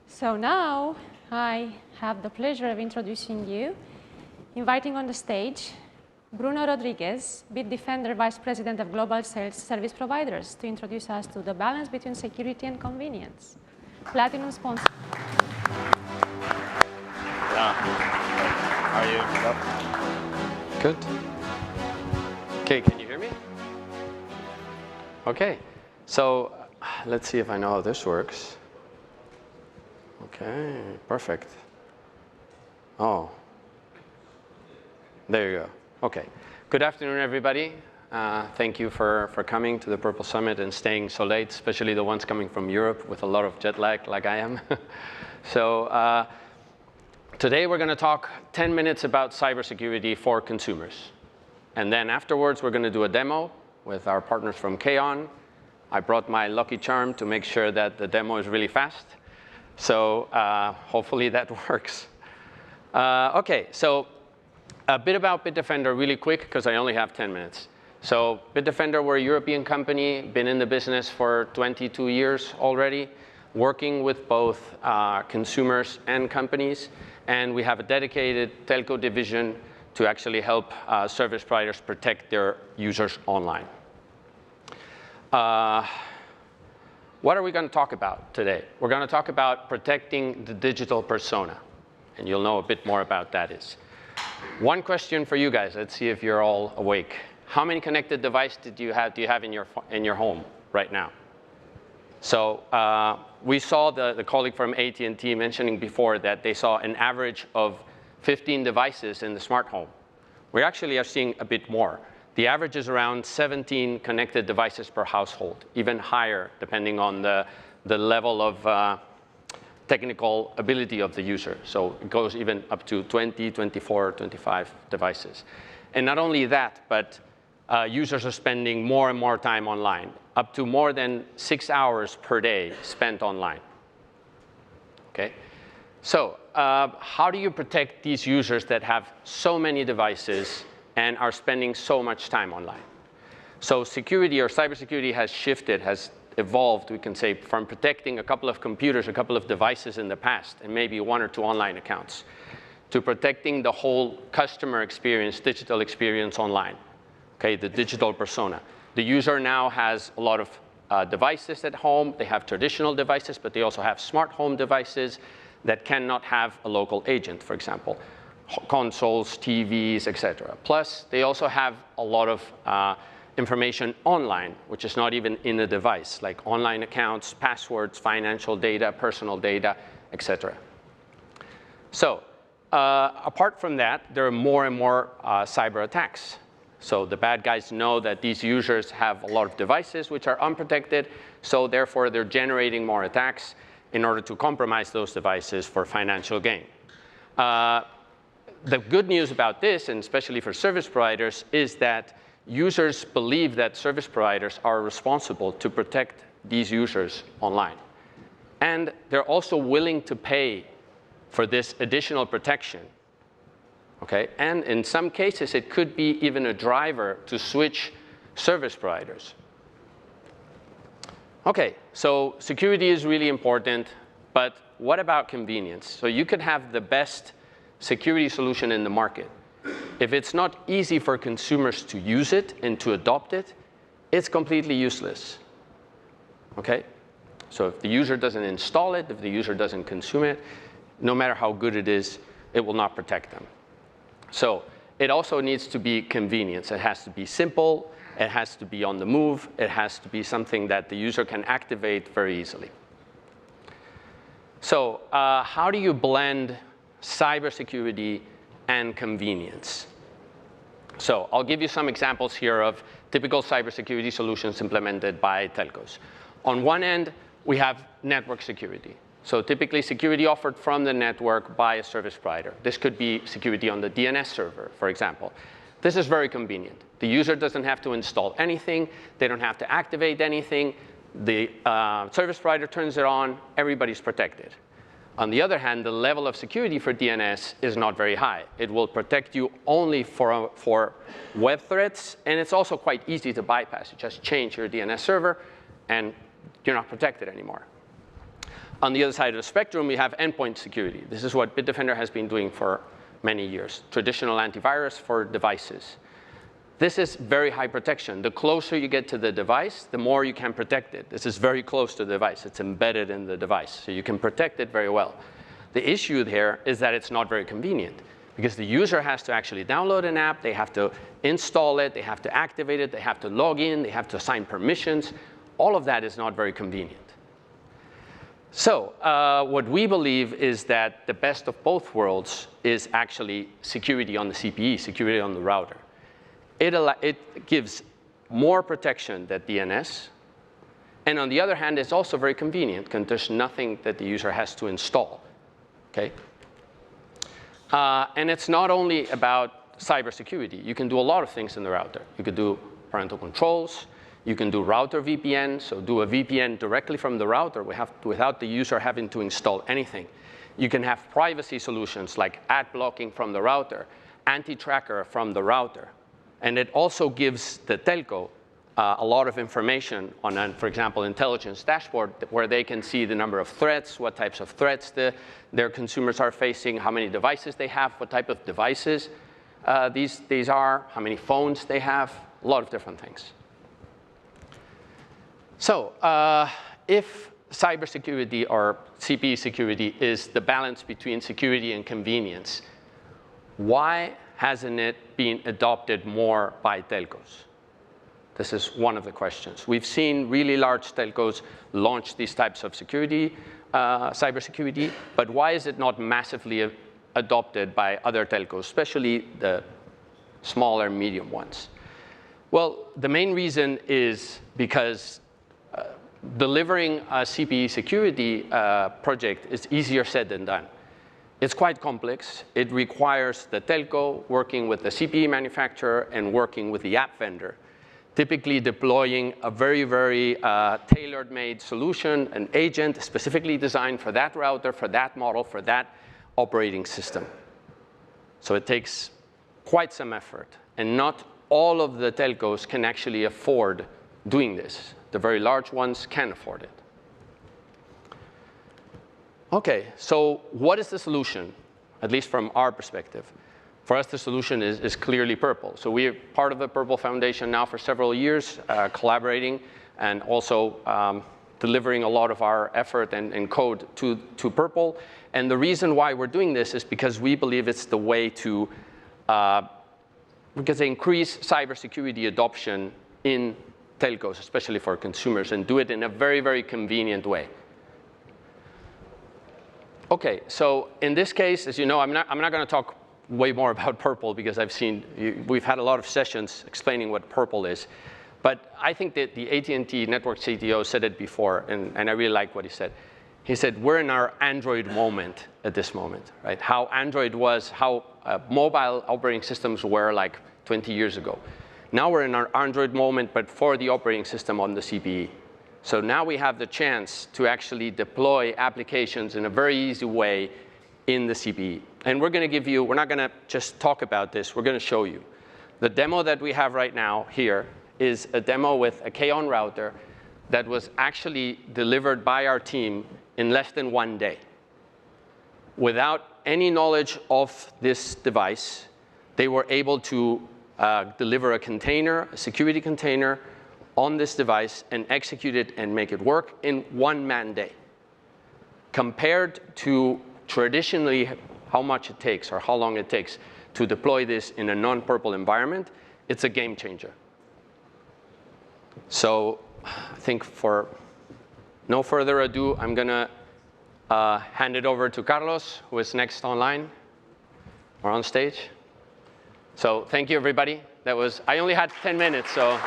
So now I have the pleasure of inviting on the stage Bruno Rodriguez, Bitdefender Vice President of Global Sales Service Providers, to introduce us to the balance between security and convenience. Platinum sponsor. Yeah. How are you? Good. Okay, can you hear me? Okay, so let's see if I know how this works. Okay, perfect. Oh, there you go. Okay, good afternoon, everybody. Thank you for coming to the Purple Summit and staying so late, especially the ones coming from Europe with a lot of jet lag like I am. So today we're going to talk 10 minutes about cybersecurity for consumers. And then afterwards, we're going to do a demo with our partners from KAON. I brought my lucky charm to make sure that the demo is really fast. So hopefully that works. OK, so a bit about Bitdefender really quick, because I only have 10 minutes. So Bitdefender, we're a European company, been in the business for 22 years already, working with both consumers and companies. And we have a dedicated telco division to actually help service providers protect their users online. What are we going to talk about today? We're going to talk about protecting the digital persona. And you'll know a bit more about that is. One question for you guys. Let's see if you're all awake. How many connected devices do you have in your home right now? So we saw the colleague from AT&T mentioning before that they saw an average of 15 devices in the smart home. We actually are seeing a bit more. The average is around 17 connected devices per household, even higher depending on the level of technical ability of the user. So it goes even up to 20, 24, 25 devices. And not only that, but users are spending more and more time online, up to more than 6 hours per day spent online. Okay? So how do you protect these users that have so many devices and are spending so much time online? So security or cybersecurity has shifted, has evolved, we can say, from protecting a couple of computers, a couple of devices in the past, and maybe 1 or 2 online accounts, to protecting the whole customer experience, digital experience online, okay, the digital persona. The user now has a lot of devices at home. They have traditional devices, but they also have smart home devices that cannot have a local agent, for example, consoles, TVs, etc. Plus, they also have a lot of information online, which is not even in a device, like online accounts, passwords, financial data, personal data, etc. So apart from that, there are more and more cyber attacks. So the bad guys know that these users have a lot of devices which are unprotected, so therefore they're generating more attacks in order to compromise those devices for financial gain. The good news about this, and especially for service providers, is that users believe that service providers are responsible to protect these users online. And they're also willing to pay for this additional protection. Okay? And in some cases, it could be even a driver to switch service providers. Okay, so security is really important, but what about convenience? So you could have the best security solution in the market. If it's not easy for consumers to use it and to adopt it, it's completely useless. Okay? So if the user doesn't install it, if the user doesn't consume it, no matter how good it is, it will not protect them. So it also needs to be convenience. It has to be simple. It has to be on the move. It has to be something that the user can activate very easily. So how do you blend cybersecurity and convenience? So I'll give you some examples here of typical cybersecurity solutions implemented by telcos. On one end, we have network security. So typically security offered from the network by a service provider. This could be security on the DNS server, for example. This is very convenient. The user doesn't have to install anything. They don't have to activate anything. The service provider turns it on. Everybody's protected. On the other hand, the level of security for DNS is not very high. It will protect you only for web threats, and it's also quite easy to bypass. You just change your DNS server, and you're not protected anymore. On the other side of the spectrum, we have endpoint security. This is what Bitdefender has been doing for many years, traditional antivirus for devices. This is very high protection. The closer you get to the device, the more you can protect it. This is very close to the device. It's embedded in the device, so you can protect it very well. The issue here is that it's not very convenient because the user has to actually download an app, they have to install it, they have to activate it, they have to log in, they have to assign permissions. All of that is not very convenient. So what we believe is that the best of both worlds is actually security on the CPE, security on the router. It gives more protection than DNS. And on the other hand, it's also very convenient because there's nothing that the user has to install. Okay? And it's not only about cybersecurity. You can do a lot of things in the router. You could do parental controls. You can do router VPN, so do a VPN directly from the router without the user having to install anything. You can have privacy solutions like ad blocking from the router, anti-tracker from the router. And it also gives the telco a lot of information on, for example, intelligence dashboard where they can see the number of threats, what types of threats their consumers are facing, how many devices they have, what type of devices these are, how many phones they have, a lot of different things. So if cybersecurity or CPE security is the balance between security and convenience, why hasn't it been adopted more by telcos? This is one of the questions. We've seen really large telcos launch these types of security, cybersecurity, but why is it not massively adopted by other telcos, especially the smaller, medium ones? Well, the main reason is because delivering a CPE security project is easier said than done. It's quite complex. It requires the telco working with the CPE manufacturer and working with the app vendor, typically deploying a very, very tailor-made solution, an agent specifically designed for that router, for that model, for that operating system. So it takes quite some effort. And not all of the telcos can actually afford doing this. The very large ones can afford it. OK, so what is the solution, at least from our perspective? For us, the solution is clearly Purple. So we are part of the Purple Foundation now for several years, collaborating and also delivering a lot of our effort and code to Purple. And the reason why we're doing this is because we believe it's the way to increase cybersecurity adoption in telcos, especially for consumers, and do it in a very, very convenient way. OK, so in this case, as you know, I'm not going to talk way more about Purple because we've had a lot of sessions explaining what Purple is. But I think that the AT&T network CTO said it before, and I really like what he said. He said, we're in our Android moment at this moment, right? How Android was, how mobile operating systems were like 20 years ago. Now we're in our Android moment, but for the operating system on the CPE. So now we have the chance to actually deploy applications in a very easy way in the CPE. And we're going to give you, we're not going to just talk about this, we're going to show you. The demo that we have right now here is a demo with a KAON router that was actually delivered by our team in less than 1 day. Without any knowledge of this device, they were able to deliver a container, a security container, on this device and execute it and make it work in 1 man day. Compared to traditionally how much it takes or how long it takes to deploy this in a non-Purple environment, it's a game changer. So I think for no further ado, I'm going to hand it over to Carlos, who is next online or on stage. So thank you, everybody. I only had 10 minutes, so.